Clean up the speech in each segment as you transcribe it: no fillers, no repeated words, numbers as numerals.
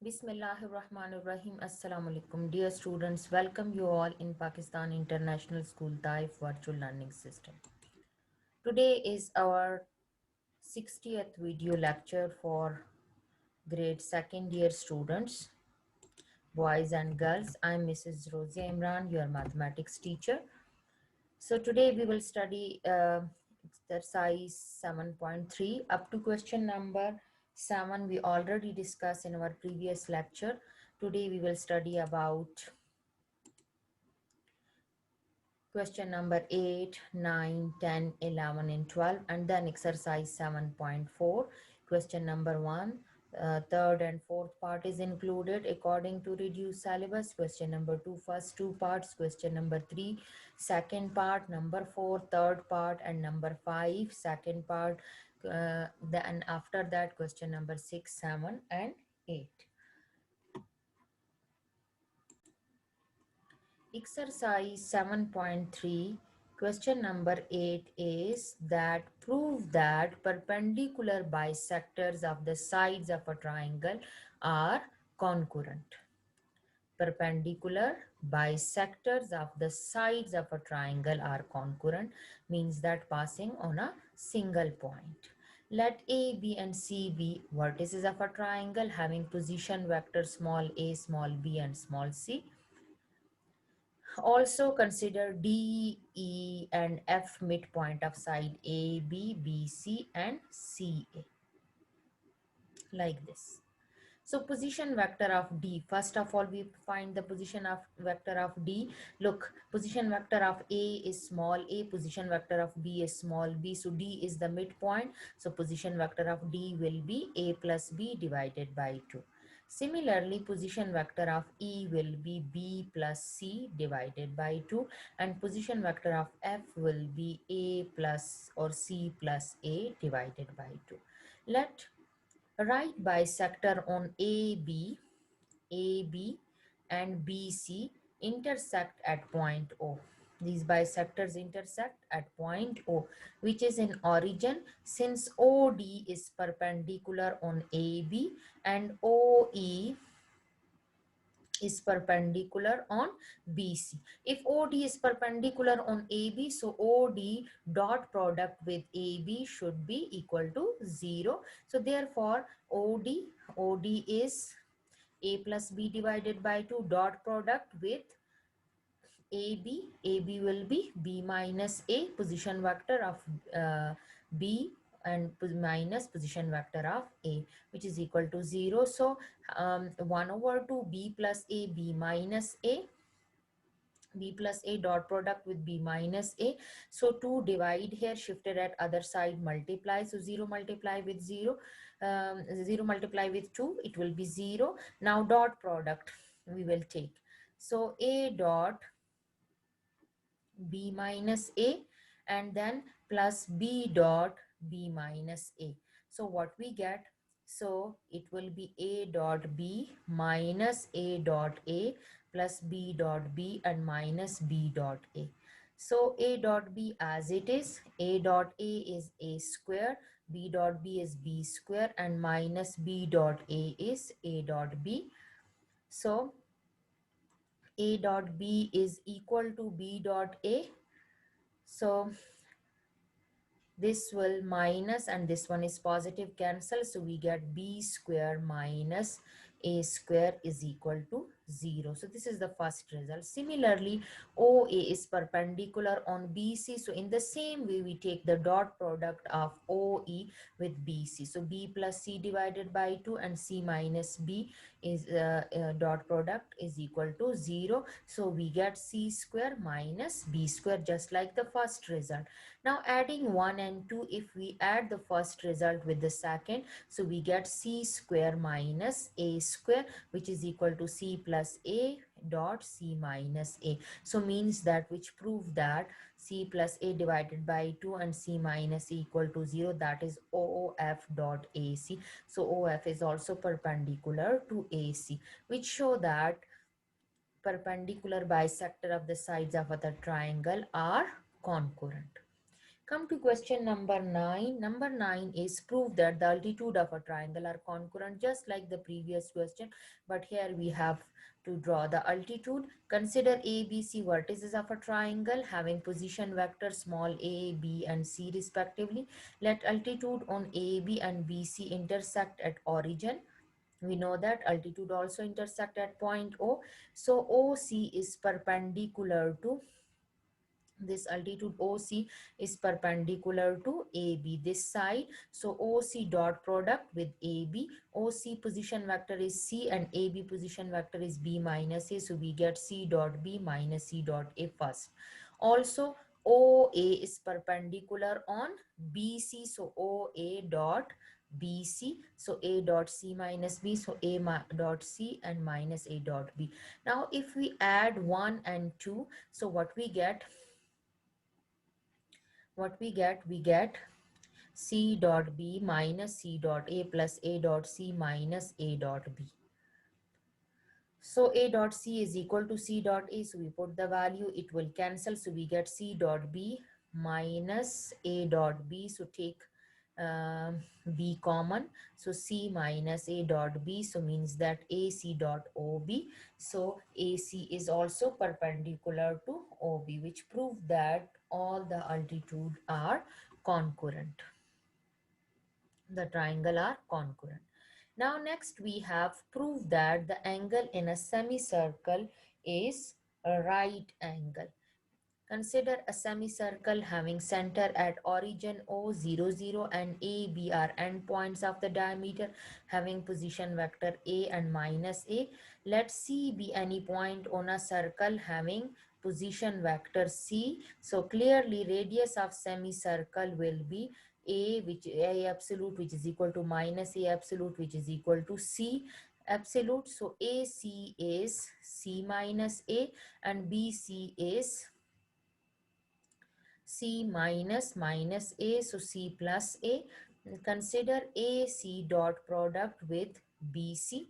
Bismillahirrahmanirrahim. Assalamu alaikum. Dear students, welcome you all in Pakistan International School Taif Virtual Learning System. Today is our 60th video lecture for grade second year students, boys and girls. I'm Mrs. Rosia Imran, your mathematics teacher. So today we will study exercise 7.3 up to question number 7. We already discussed in our previous lecture. Today we will study about question number 8, 9, 10, 11, and 12, and then exercise 7.4. Question number 1, third and fourth part is included according to reduced syllabus. Question number 2, first two parts. Question number 3, second part. Number 4, third part. And number 5, second part. Then after that, question number 6, 7, and 8. Exercise 7.3, question number 8 is that prove that perpendicular bisectors of the sides of a triangle are concurrent. Perpendicular bisectors of the sides of a triangle are concurrent means that passing on a single point. Let A, B, and C be vertices of a triangle having position vector small a, small b, and small c. Also consider D, E, and F midpoint of side A, B, B, C, and C, A, like this. So position vector of D, first of all we find the position of vector of D. Look, position vector of A is small a, position vector of B is small b, so D is the midpoint, so position vector of D will be A plus B divided by 2. Similarly, position vector of E will be B plus C divided by 2, and position vector of F will be A plus or C plus A divided by 2. Let right bisector on AB and BC intersect at point O. These bisectors intersect at point O, which is in origin, since OD is perpendicular on AB and OE is perpendicular on BC. If OD is perpendicular on AB, so OD dot product with AB should be equal to 0. So therefore OD is A plus B divided by 2 dot product with AB will be B minus A, position vector of B, and minus position vector of A, which is equal to 0. So 1 over 2 B plus A, B minus A, B plus A dot product with B minus A. So 2 divide here, shifted at other side, multiply. So 0 multiply with 0, 0 multiply with 2, it will be 0. Now dot product we will take. So A dot B minus A and then plus B dot B minus A. So what we get? So it will be A dot B minus A dot A plus B dot B and minus B dot A. So A dot B as it is, A dot A is A square, B dot B is B square, and minus B dot A is A dot B. So A dot B is equal to B dot A. So this will minus and this one is positive, cancel, so we get B square minus A square is equal to 0. So this is the first result. Similarly, OA is perpendicular on BC, so in the same way we take the dot product of OE with BC. So B plus C divided by 2 and C minus B is dot product is equal to 0. So we get C square minus B square, just like the first result. Now adding 1 and 2, if we add the first result with the second, so we get C square minus A square, which is equal to C plus A dot C minus A. So means that, which prove that C plus A divided by 2 and C minus A equal to 0, that is OF dot AC. So OF is also perpendicular to AC, which show that perpendicular bisector of the sides of the triangle are concurrent. Come to question number 9. Number 9 is prove that the altitude of a triangle are concurrent, just like the previous question, but here we have to draw the altitude. Consider A, B, C vertices of a triangle having position vectors small a, b and c respectively. Let altitude on A, B and B, C intersect at origin. We know that altitude also intersect at point O. So OC is perpendicular to this altitude. OC is perpendicular to AB, this side. So OC dot product with AB. OC position vector is C and AB position vector is B minus A. So we get C dot B minus C dot A first. Also OA is perpendicular on BC. So OA dot BC. So A dot C minus B. So A dot C and minus A dot B. Now if we add 1 and 2, so we get C dot B minus C dot A plus A dot C minus A dot B. So A dot C is equal to C dot A. So we put the value, it will cancel. So we get C dot B minus A dot B. So take B common. So C minus A dot B. So means that AC dot OB. So AC is also perpendicular to OB, which prove that all the altitude are concurrent. The triangle are concurrent. Now next we have proved that the angle in a semicircle is a right angle. Consider a semicircle having center at origin O, 0, 0 and A, B are endpoints of the diameter having position vector A and minus A. Let C be any point on a circle having position vector C. So clearly radius of semicircle will be A, which A absolute, which is equal to minus A absolute, which is equal to C absolute. So AC is C minus A and BC is C minus minus A, so C plus A. Consider AC dot product with BC.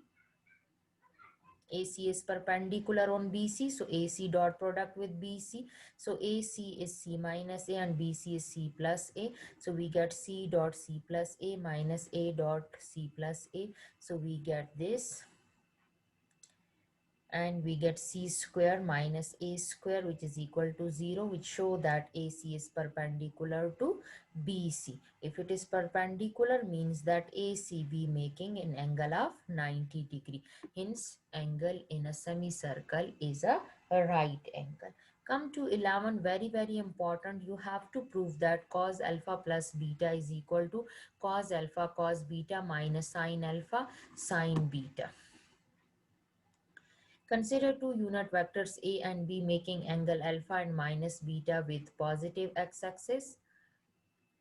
AC is perpendicular on BC, so AC dot product with BC. So AC is C minus A and BC is C plus A. So we get C dot C plus A minus A dot C plus A. So we get this, and we get C square minus A square, which is equal to 0, which show that AC is perpendicular to BC. If it is perpendicular, means that ACB making an angle of 90 degree. Hence, angle in a semicircle is a right angle. Come to 11, very, very important. You have to prove that cos alpha plus beta is equal to cos alpha cos beta minus sin alpha sin beta. Consider two unit vectors A and B making angle alpha and minus beta with positive x-axis.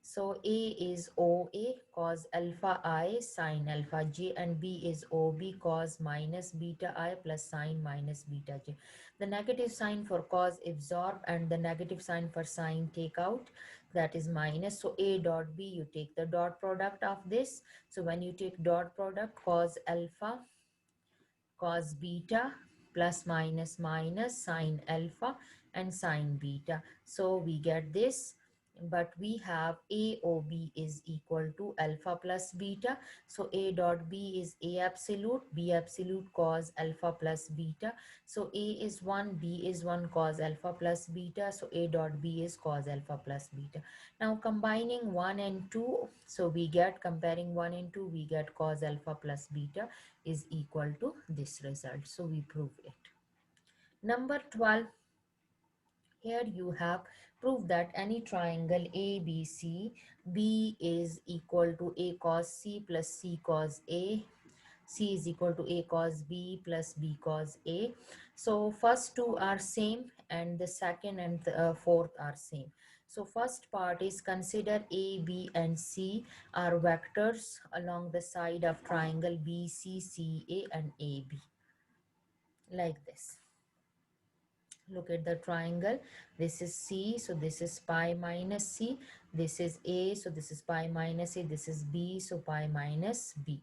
So A is OA cos alpha I sin alpha j and B is OB cos minus beta I plus sin minus beta j. The negative sign for cos absorb and the negative sign for sin take out, that is minus. So A dot B, you take the dot product of this. So when you take dot product, cos alpha cos beta plus minus minus sine alpha and sine beta. So we get this, but we have AOB is equal to alpha plus beta. So A dot B is A absolute, B absolute cos alpha plus beta. So A is 1, B is 1 cos alpha plus beta. So A dot B is cos alpha plus beta. Now combining 1 and 2, so we get, comparing 1 and 2, we get cos alpha plus beta is equal to this result. So we prove it. Number 12, here you have proved that any triangle ABC, B is equal to A cos C plus C cos A, C is equal to A cos B plus B cos A. So first two are same and the second and the fourth are same. So first part is consider A, B and C are vectors along the side of triangle BC, CA and AB, like this. Look at the triangle. This is C, so this is pi minus C. This is A, so this is pi minus A. This is B, so pi minus B.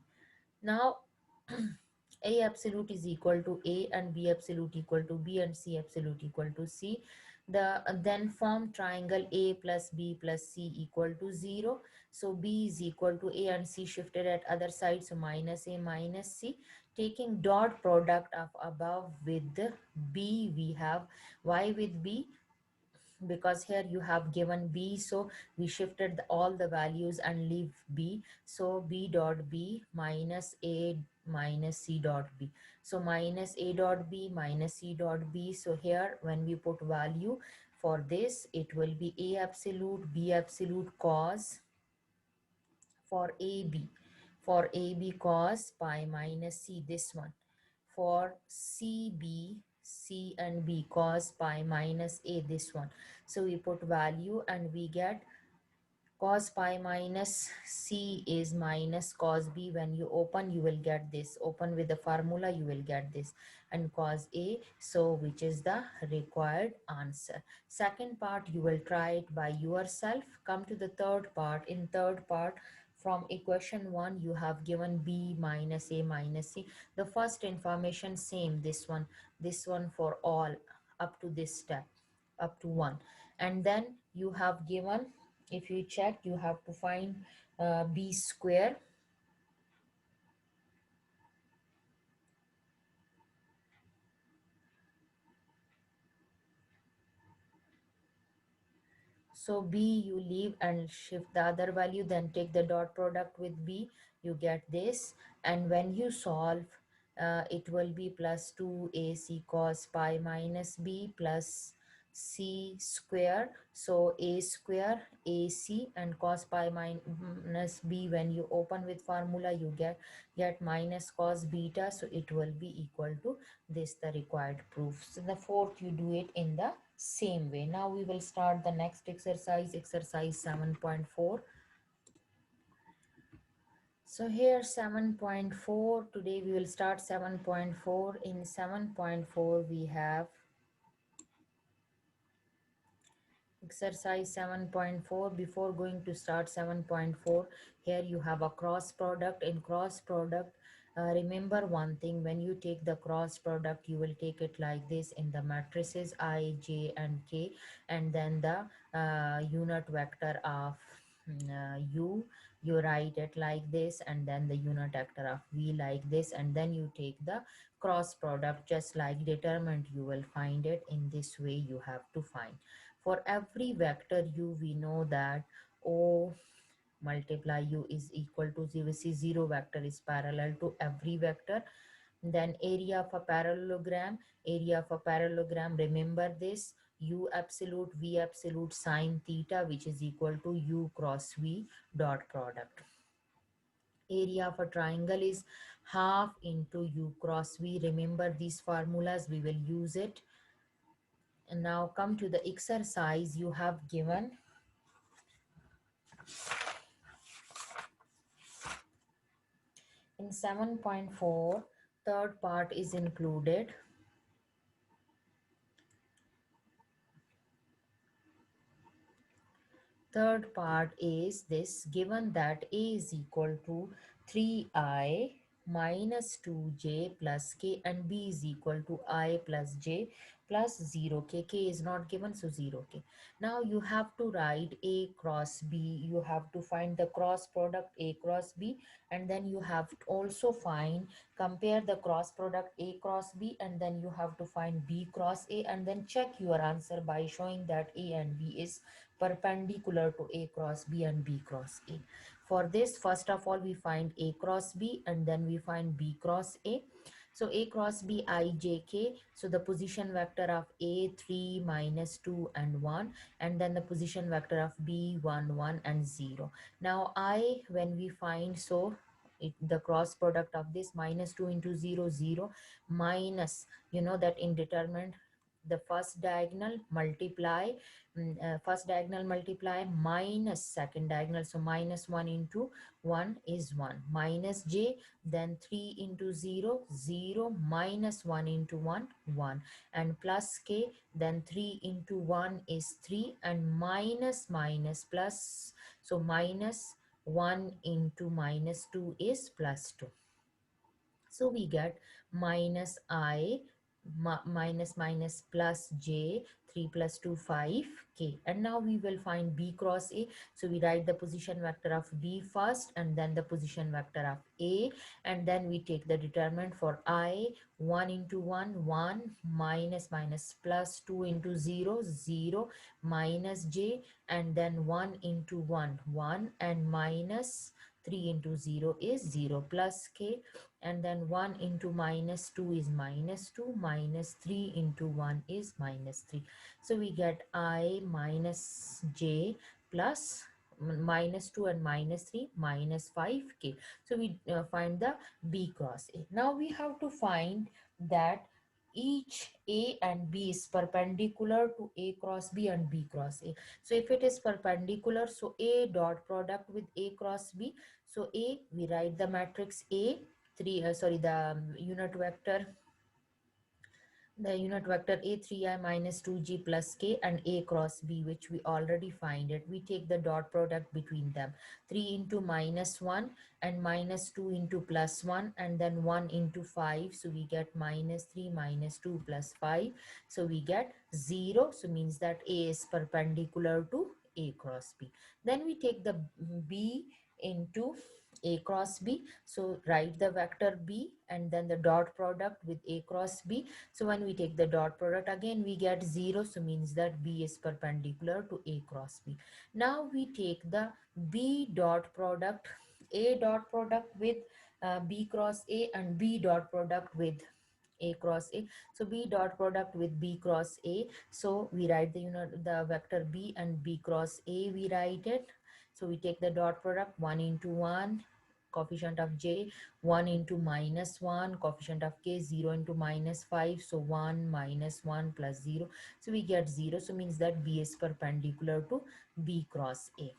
Now A absolute is equal to A and B absolute equal to B and C absolute equal to C. The then form triangle A plus B plus C equal to 0. So B is equal to A and C shifted at other side, so minus A minus C. Taking dot product of above with the B, we have, why with B? Because here you have given B, so we shifted all the values and leave B. So B dot B minus A minus C dot B. So minus A dot B minus C dot B. So here when we put value for this, it will be A absolute, B absolute cos for AB. For AB cos pi minus C, this one. For CB, C and B cos pi minus A, this one. So we put value and we get cos pi minus C is minus cos B. When you open, you will get this. Open with the formula, you will get this. And cos A, so which is the required answer. Second part, you will try it by yourself. Come to the third part. In third part, from equation 1, you have given B minus A minus C. The first information same, this one for all up to this step, up to 1. And then you have given, if you check, you have to find B square. So B you leave and shift the other value, then take the dot product with B, you get this. And when you solve, it will be plus 2AC cos pi minus B plus C square. So A square AC and cos pi minus B, when you open with formula, you get minus cos beta, so it will be equal to this, the required proof. So the fourth, you do it in the same way. Now we will start the next exercise, exercise 7.4. So here 7.4, today we will start 7.4. In 7.4 we have exercise 7.4. Before going to start 7.4, here you have a cross product. In cross product, remember one thing, when you take the cross product, you will take it like this in the matrices I, J and K, and then the unit vector of U, you write it like this, and then the unit vector of V like this, and then you take the cross product just like determinant. You will find it in this way. You have to find for every vector U, we know that O multiply U is equal to 0. See, 0 vector is parallel to every vector. Then area of a parallelogram, remember this, U absolute, V absolute sine theta, which is equal to U cross V dot product. Area of a triangle is half into U cross V. Remember these formulas, we will use it. And now come to the exercise. You have given in 7.4, third part is included. Third part is this, given that A is equal to 3I minus 2j plus k, and B is equal to I plus j plus 0k. K is not given, so 0k. Now you have to write A cross B. You have to find the cross product A cross B, and then you have to also compare the cross product A cross B, and then you have to find B cross A, and then check your answer by showing that A and B is perpendicular to A cross B and B cross A. For this, first of all, we find A cross B, and then we find B cross A. So A cross B, I, J, K. So the position vector of A, 3, minus 2 and 1. And then the position vector of B, 1, 1 and 0. Now I, when we find, so the cross product of this, minus 2 into 0, 0, minus, you know that in determinant, the first diagonal multiply minus second diagonal, so minus 1 into 1 is 1, minus j, then 3 into 0, 0, minus 1 into 1, 1, and plus k, then 3 into 1 is 3, and minus minus plus, so minus 1 into minus 2 is plus 2. So we get minus I minus minus plus j, 3 plus 2 5 k. And now we will find b cross a. So we write the position vector of b first and then the position vector of a, and then we take the determinant for I. 1 into 1 1, minus minus plus 2 into 0 0, minus j, and then 1 into 1 1, and minus 3 into 0 is 0, plus k, and then 1 into minus 2 is minus 2, minus 3 into 1 is minus 3. So we get I minus j plus minus 2 and minus 3 minus 5k. So we find the b cross a. Now we have to find that each a and b is perpendicular to a cross b and b cross a. So if it is perpendicular, so a dot product with a cross b. So a, we write the matrix a, unit vector, the unit vector a 3i minus 2g plus k, and a cross b, which we already find it. We take the dot product between them. 3 into minus 1 and minus 2 into plus 1, and then 1 into 5. So we get minus 3 minus 2 plus 5. So we get 0. So means that a is perpendicular to a cross b. Then we take the b into a cross b. So write the vector b and then the dot product with a cross b. So when we take the dot product again, we get 0. So means that b is perpendicular to a cross b. Now we take the b dot product, a dot product with b cross a, and b dot product with a cross a. So b dot product with b cross a. So we write the vector b and b cross a, we write it. So we take the dot product, 1 into 1, coefficient of j, 1 into minus 1, coefficient of k, 0 into minus 5. So 1 minus 1 plus 0. So we get 0. So means that b is perpendicular to b cross a.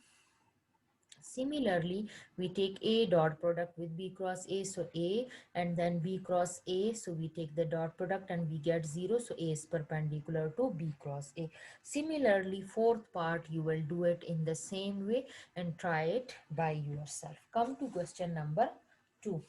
Similarly, we take a dot product with b cross a. So a and then b cross a. So we take the dot product and we get 0. So a is perpendicular to b cross a. Similarly, fourth part, you will do it in the same way and try it by yourself. Come to question number 2.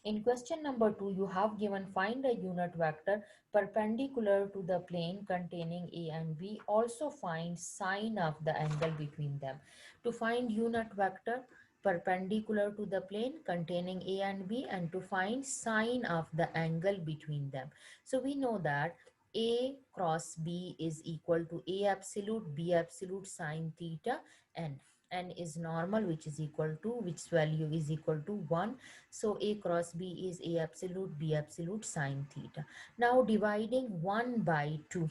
In question number 2, you have given find a unit vector perpendicular to the plane containing A and B. Also find sine of the angle between them. To find unit vector perpendicular to the plane containing A and B, and to find sine of the angle between them. So we know that A cross B is equal to A absolute, B absolute sine theta, and n is normal, which is equal to, which value is equal to 1. So a cross b is a absolute, b absolute sine theta. Now dividing 1 by 2.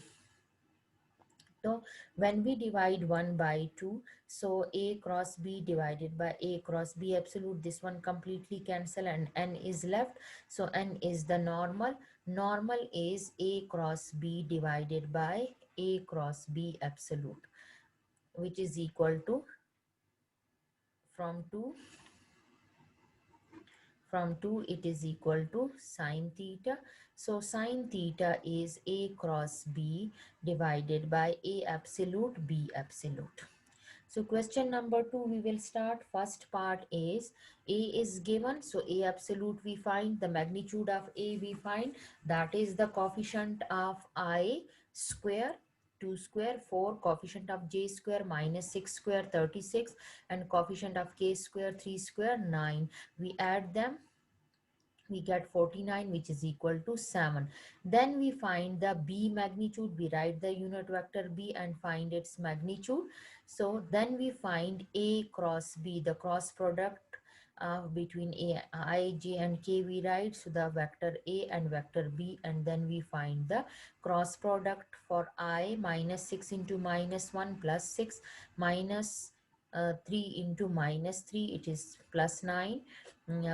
So when we divide 1 by 2, so a cross b divided by a cross b absolute, this one completely cancel and n is left. So n is the normal. Normal is a cross b divided by a cross b absolute, which is equal to, from 2 from 2 it is equal to sine theta. So sine theta is a cross b divided by a absolute, b absolute. So question number 2, we will start. First part is a is given, so a absolute we find, the magnitude of a we find, that is the coefficient of I square, 2 square 4, coefficient of j square minus 6 square 36, and coefficient of k square 3 square 9. We add them, we get 49, which is equal to 7. Then we find the b magnitude. We write the unit vector b and find its magnitude. So then we find a cross b, the cross product between a, I, j and k we write. So the vector a and vector b, and then we find the cross product for I, minus 6 into minus 1 plus 6, minus 3 into minus 3, it is plus 9,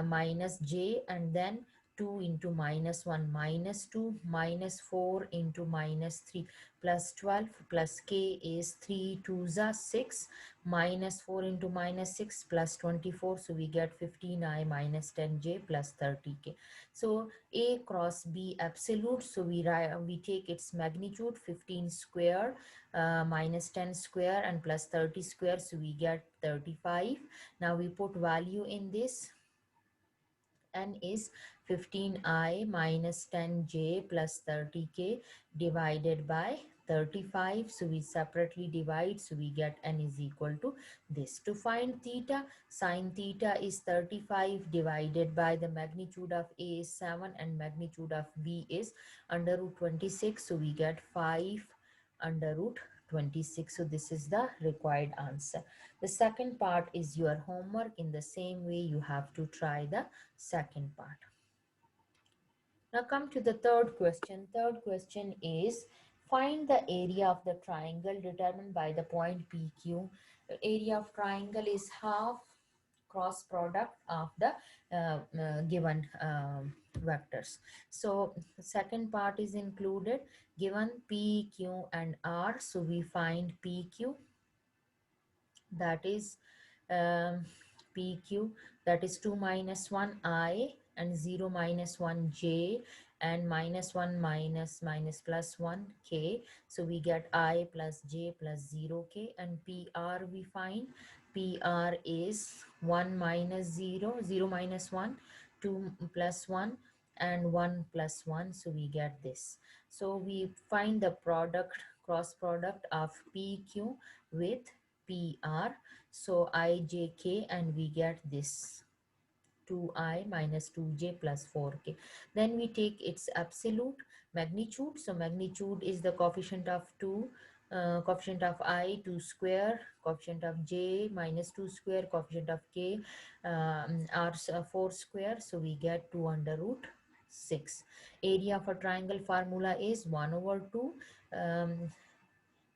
minus j, and then 2 into minus 1 minus 2, minus 4 into minus 3 plus 12, plus k is 3 2s are 6, minus 4 into minus 6 plus 24. So we get 15i minus 10j plus 30k. So a cross b absolute, so we take its magnitude, 15 square minus 10 square and plus 30 square, so we get 35. Now we put value in this, n is 15I minus 10j plus 30k divided by 35. So we separately divide, so we get n is equal to this. To find theta, sine theta is 35 divided by the magnitude of A is 7 and magnitude of B is under root 26. So we get 5 under root 26. So this is the required answer. The second part is your homework. In the same way, you have to try the second part. Now come to the third question. Third question is find the area of the triangle determined by the point PQ. The area of triangle is half cross product of the given vectors. So the second part is included, given PQ and R. So we find PQ, that is um, PQ, that is 2 minus 1 I and 0 minus 1 J and minus 1 minus plus 1 K. So we get I plus J plus 0 K. And PR we find, PR is 1 minus 0, 0 minus 1, 2 plus 1 and 1 plus 1. So we get this. So we find the product, cross product of PQ with PR. So IJK, and we get this 2I minus 2J plus 4K. Then we take its absolute magnitude. So magnitude is the coefficient of 2, coefficient of I 2 square, coefficient of J minus 2 square, coefficient of K R 4 square. So we get 2 under root 6. Area for triangle formula is 1 over 2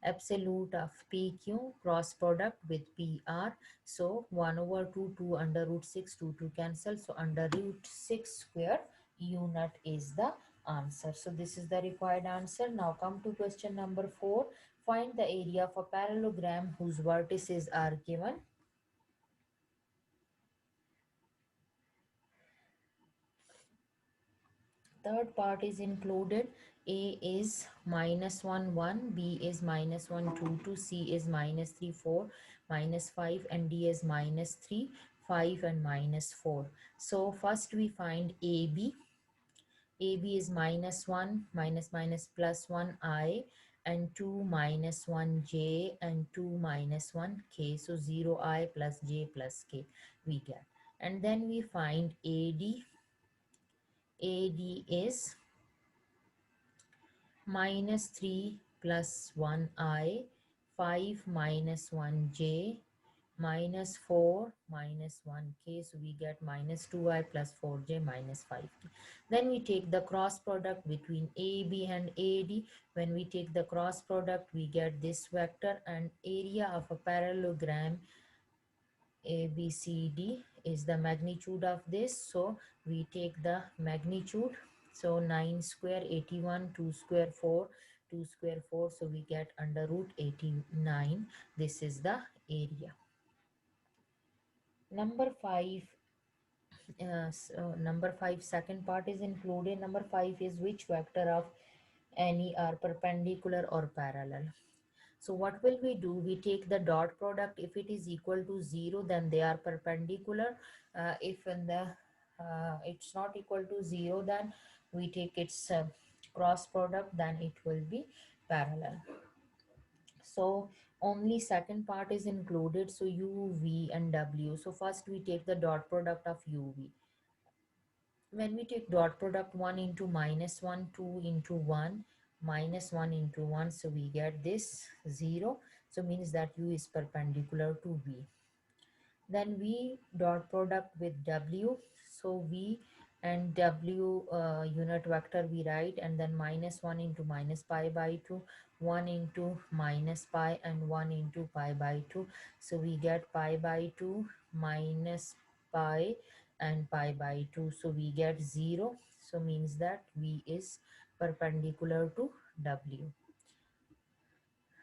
absolute of PQ cross product with PR. So 1 over 2, 2 under root 6, 2 cancel. So under root 6 square unit is the answer. So this is the required answer. Now come to question number 4. Find the area of a parallelogram whose vertices are given. Third part is included. A is minus 1 1, B is minus 1 2 2, C is minus 3 4, minus 5, and D is minus 3 5 and minus 4. So first we find AB. AB is minus 1 minus plus 1 I and 2 minus 1 J and 2 minus 1 K. So 0 I plus J plus K we get. And then we find AD. AD is minus 3 plus 1 I, 5 minus 1 J, minus 4 minus 1 K. So we get minus 2I plus 4J minus 5K. Then we take the cross product between AB and AD. When we take the cross product, we get this vector, and area of a parallelogram ABCD is the magnitude of this. So we take the magnitude. So 9 square 81, 2 square 4, 2 square 4. So we get under root 89. This is the area. Number 5. Number 5 second part is included. Number 5 is which vector of any are perpendicular or parallel. So what will we do? We take the dot product. If it is equal to 0, then they are perpendicular. If in the it's not equal to 0, then we take its cross product, then it will be parallel. So only second part is included. So U, V and W. So first we take the dot product of UV. When we take dot product, 1 into minus 1, 2 into 1, minus 1 into 1, so we get this 0. So means that U is perpendicular to V. Then V dot product with W. So V and W unit vector we write, and then minus 1 into minus pi by 2, 1 into minus pi, and 1 into pi by 2. So we get pi by 2 minus pi and pi by 2. So we get 0. So means that V is perpendicular to W.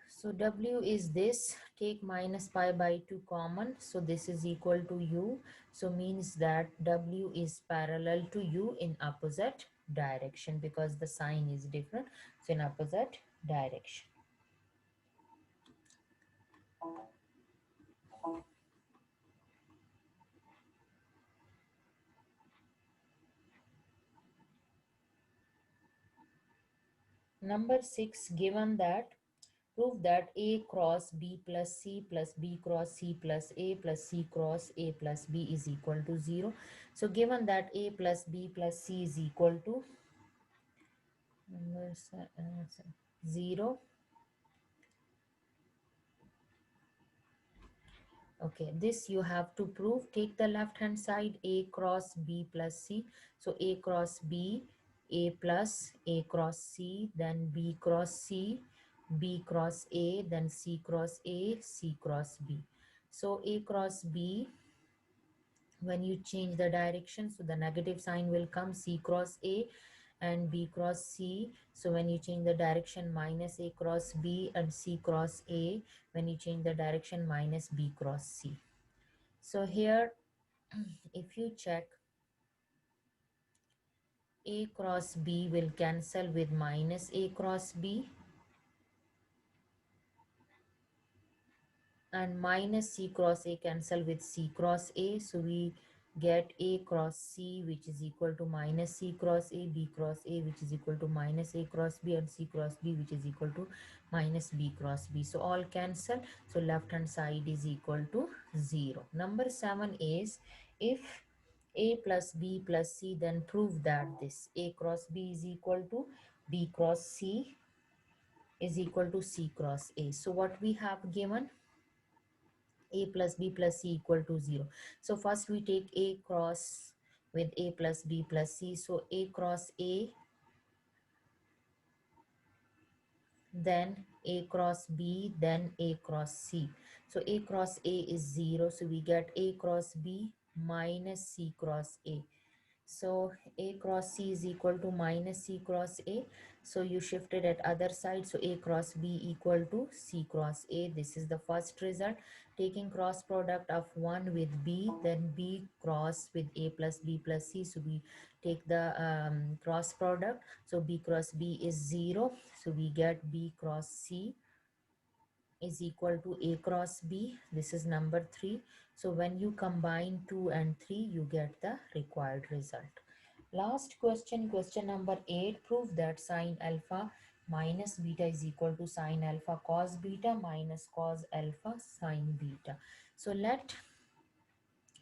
So W is this, take minus pi by 2 common. So this is equal to U. So means that W is parallel to U in opposite direction, because the sign is different. So in opposite direction. Number 6, given that prove that A cross B plus C plus B cross C plus A plus C cross A plus B is equal to 0. So given that A plus B plus C is equal to 0. Okay, this you have to prove. Take the left hand side, A cross B plus C. So A cross B, A plus A cross C, then B cross C, B cross A, then C cross A, C cross B. So A cross B, when you change the direction, so the negative sign will come, C cross A and B cross C. So when you change the direction, minus A cross B, and C cross A, when you change the direction, minus B cross C. So here, if you check, A cross B will cancel with minus A cross B, and minus C cross A cancel with C cross A. So we get A cross C, which is equal to minus C cross A, B cross A, which is equal to minus A cross B, and C cross B, which is equal to minus B cross B. So all cancel. So left hand side is equal to 0. Number 7 is, if A plus B plus C, then prove that this A cross B is equal to B cross C is equal to C cross A. So what we have given, A plus B plus C equal to 0. So first we take A cross with A plus B plus C. So A cross A, then A cross B, then A cross C. So A cross A is 0. So we get A cross B minus C cross A. So A cross C is equal to minus C cross A. So you shift it at other side. So A cross B equal to C cross A. This is the first result. Taking cross product of 1 with B, then B cross with A plus B plus C. So we take the cross product. So B cross B is 0. So we get B cross C is equal to A cross B. This is number 3. So when you combine 2 and 3, you get the required result. Last question, question number 8. Prove that sine alpha minus beta is equal to sine alpha cos beta minus cos alpha sine beta. So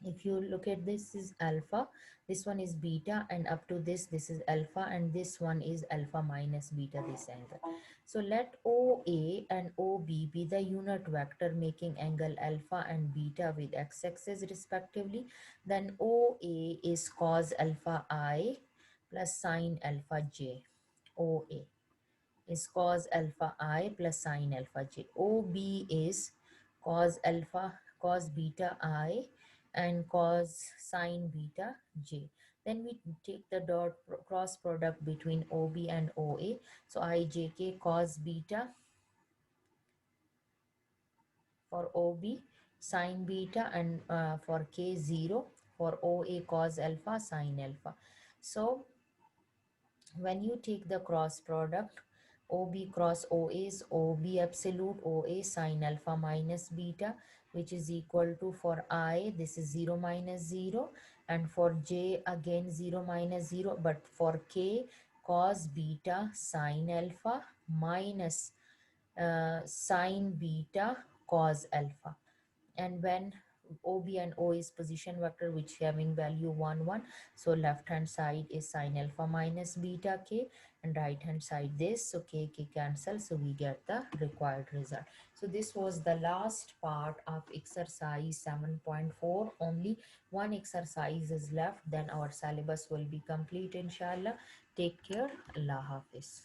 if you look at this is alpha, this one is beta, and up to this is alpha, and this one is alpha minus beta, this angle. So let OA and OB be the unit vector making angle alpha and beta with x-axis respectively. Then OA is cos alpha I plus sine alpha j. OA is cos alpha I plus sine alpha j. OB is cos alpha, cos beta I and cos sine beta j. Then we take the cross product between OB and OA. So ijk cos beta for OB, sine beta, and for k0 for OA cos alpha sine alpha. So when you take the cross product, OB cross OA is OB absolute OA sine alpha minus beta, which is equal to, for I, this is 0 minus 0, and for J again 0 minus 0, but for K, cos beta sine alpha minus sine beta cos alpha. And when OB and O is position vector which having value 1 1, so left hand side is sine alpha minus beta k, and right hand side this, so k cancel, so we get the required result. So this was the last part of exercise 7.4. Only one exercise is left, then our syllabus will be complete inshallah. Take care. Allah Hafiz.